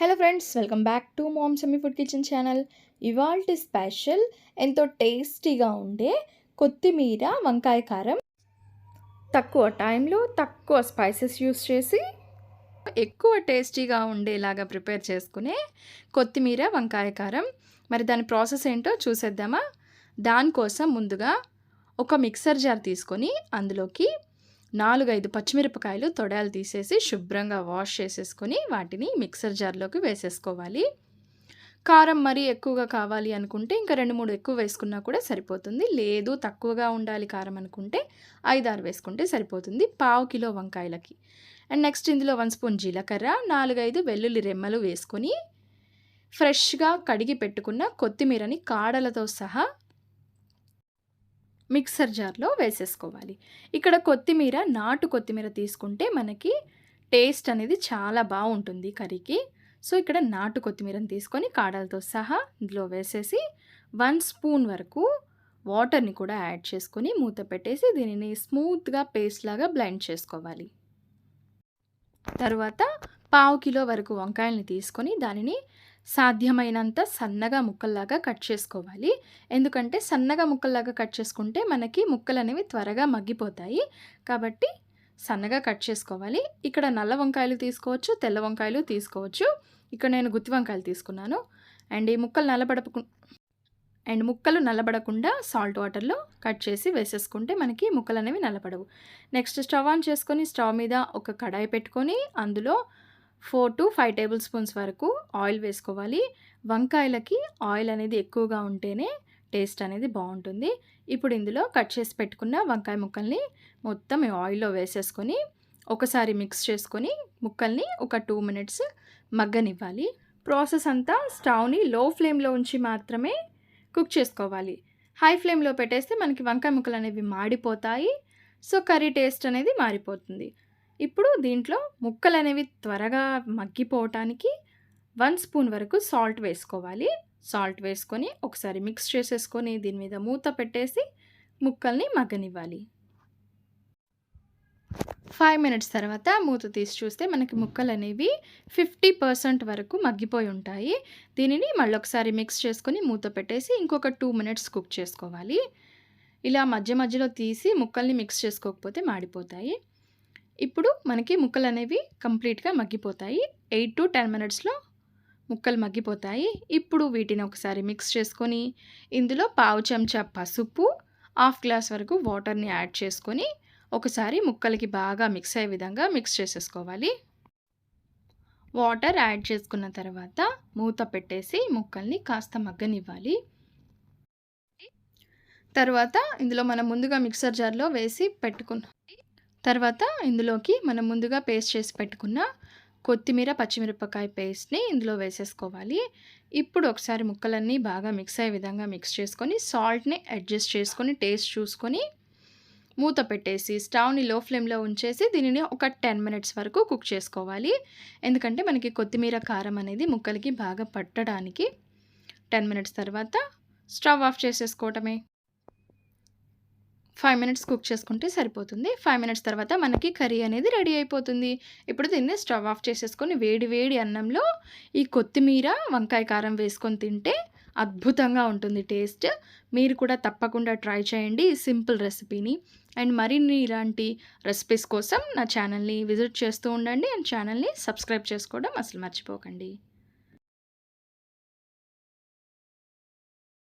Hello friends, welcome back to moms yummy food kitchen channel. ఇవాల్టి special ఎంతో టేస్టీగా ఉండే కొత్తిమీర వంకాయ కారం. తక్కువ టైంలో తక్కువ స్పైసెస్ యూస్ చేసి ఎక్కువ టేస్టీగా ఉండేలాగా ప్రిపేర్ చేసుకునే కొత్తిమీర వంకాయ కారం. మరి దాని ప్రాసెస్ ఏంటో చూసేద్దామా? దానికోసం ముందుగా ఒక మిక్సర్ జార్ తీసుకొని అందులోకి 4-5 పచ్చిమిరపకాయలు తొడాలు తీసేసి శుభ్రంగా వాష్ చేసేసుకొని వాటిని మిక్సర్ జార్లోకి వేసేసుకోవాలి. కారం మరీ ఎక్కువగా కావాలి అనుకుంటే ఇంకా 2-3 ఎక్కువ వేసుకున్నా కూడా సరిపోతుంది. లేదు తక్కువగా ఉండాలి కారం అనుకుంటే 5-6 వేసుకుంటే సరిపోతుంది 1/2 కిలో వంకాయలకి. అండ్ నెక్స్ట్ ఇందులో 1 స్పూన్ జీలకర్ర, 4-5 వెల్లుల్లి రెమ్మలు వేసుకొని ఫ్రెష్గా కడిగి పెట్టుకున్న కొత్తిమీరని కాడలతో సహా మిక్సర్ జార్లో వేసేసుకోవాలి. ఇక్కడ కొత్తిమీర నాటు కొత్తిమీర తీసుకుంటే మనకి టేస్ట్ అనేది చాలా బాగుంటుంది కర్రీకి. సో ఇక్కడ నాటు కొత్తిమీరని తీసుకొని కాడలతో సహా ఇందులో వేసేసి 1 స్పూన్ వరకు వాటర్ని కూడా యాడ్ చేసుకొని మూత పెట్టేసి దీనిని స్మూత్గా పేస్ట్ లాగా బ్లెండ్ చేసుకోవాలి. తర్వాత 1/2 కిలో వరకు వంకాయల్ని తీసుకొని దానిని సాధ్యమైనంత సన్నగా ముక్కల్లాగా కట్ చేసుకోవాలి. ఎందుకంటే సన్నగా ముక్కల్లాగా కట్ చేసుకుంటే మనకి ముక్కలు అనేవి త్వరగా మగ్గిపోతాయి. కాబట్టి సన్నగా కట్ చేసుకోవాలి. ఇక్కడ నల్ల వంకాయలు తీసుకోవచ్చు, తెల్ల వంకాయలు తీసుకోవచ్చు. ఇక్కడ నేను గుత్తి వంకాయలు తీసుకున్నాను. అండ్ ఈ ముక్కలు నల్లబడకుండా సాల్ట్ వాటర్లో కట్ చేసి వేసేసుకుంటే మనకి ముక్కలు అనేవి నల్లబడవు. నెక్స్ట్ స్టవ్ ఆన్ చేసుకొని స్టవ్ మీద ఒక కడాయి పెట్టుకొని అందులో 4 to 5 టేబుల్ స్పూన్స్ వరకు ఆయిల్ వేసుకోవాలి. వంకాయలకి ఆయిల్ అనేది ఎక్కువగా ఉంటేనే టేస్ట్ అనేది బాగుంటుంది. ఇప్పుడు ఇందులో కట్ చేసి పెట్టుకున్న వంకాయ ముక్కల్ని మొత్తం ఆయిల్లో వేసేసుకొని ఒకసారి మిక్స్ చేసుకొని ముక్కల్ని ఒక 2 మినిట్స్ మగ్గనివ్వాలి. ప్రాసెస్ అంతా స్టవ్ని లో ఫ్లేమ్లో ఉంచి మాత్రమే కుక్ చేసుకోవాలి. హై ఫ్లేమ్లో పెట్టేస్తే మనకి వంకాయ ముక్కలు అనేవి మాడిపోతాయి. సో కర్రీ టేస్ట్ అనేది మారిపోతుంది. ఇప్పుడు దీంట్లో ముక్కలు అనేవి త్వరగా మగ్గిపోవటానికి 1 స్పూన్ వరకు సాల్ట్ వేసుకోవాలి. సాల్ట్ వేసుకొని ఒకసారి మిక్స్ చేసేసుకొని దీని మీద మూత పెట్టేసి ముక్కల్ని మగ్గనివ్వాలి. 5 మినిట్స్ తర్వాత మూత తీసి చూస్తే మనకి ముక్కలు అనేవి 50% వరకు మగ్గిపోయి ఉంటాయి. దీనిని మళ్ళొకసారి మిక్స్ చేసుకొని మూత పెట్టేసి ఇంకొక 2 మినిట్స్ కుక్ చేసుకోవాలి. ఇలా మధ్య మధ్యలో తీసి ముక్కల్ని మిక్స్ చేసుకోకపోతే మాడిపోతాయి. ఇప్పుడు మనకి ముక్కలు అనేవి కంప్లీట్గా మగ్గిపోతాయి. 8 to 10 మినిట్స్లో ముక్కలు మగ్గిపోతాయి. ఇప్పుడు వీటిని ఒకసారి మిక్స్ చేసుకొని ఇందులో 1/2 చెంచా పసుపు, 1/2 గ్లాస్ వరకు వాటర్ని యాడ్ చేసుకొని ఒకసారి ముక్కలకి బాగా మిక్స్ అయ్యే విధంగా మిక్స్ చేసేసుకోవాలి. వాటర్ యాడ్ చేసుకున్న తర్వాత మూత పెట్టేసి ముక్కల్ని కాస్త మగ్గనివ్వాలి. తర్వాత ఇందులో మనం ముందుగా మిక్సర్ జార్లో వేసి తర్వాత ఇందులోకి మనం ముందుగా పేస్ట్ చేసి పెట్టుకున్న కొత్తిమీర, పచ్చిమిరపకాయ పేస్ట్ని ఇందులో వేసేసుకోవాలి. ఇప్పుడు ఒకసారి ముక్కలన్నీ బాగా మిక్స్ అయ్యే విధంగా మిక్స్ చేసుకొని సాల్ట్ని అడ్జస్ట్ చేసుకొని టేస్ట్ చూసుకొని మూత పెట్టేసి స్టవ్ని లో ఫ్లేమ్లో ఉంచేసి దీనిని ఒక 10 మినిట్స్ వరకు కుక్ చేసుకోవాలి. ఎందుకంటే మనకి కొత్తిమీర కారం అనేది ముక్కలకి బాగా పట్టడానికి. 10 మినిట్స్ తర్వాత స్టవ్ ఆఫ్ చేసేసుకోవటమే. 5 మినిట్స్ కుక్ చేసుకుంటే సరిపోతుంది. 5 మినిట్స్ తర్వాత మనకి కర్రీ అనేది రెడీ అయిపోతుంది. ఇప్పుడు దీన్ని స్టవ్ ఆఫ్ చేసేసుకొని వేడి వేడి అన్నంలో ఈ కొత్తిమీర వంకాయ కారం వేసుకొని తింటే అద్భుతంగా ఉంటుంది టేస్ట్. మీరు కూడా తప్పకుండా ట్రై చేయండి ఈ సింపుల్ రెసిపీని. అండ్ మరిన్ని ఇలాంటి రెసిపీస్ కోసం నా ఛానల్ని విజిట్ చేస్తూ ఉండండి. అండ్ ఛానల్ని సబ్స్క్రైబ్ చేసుకోవడం అసలు మర్చిపోకండి.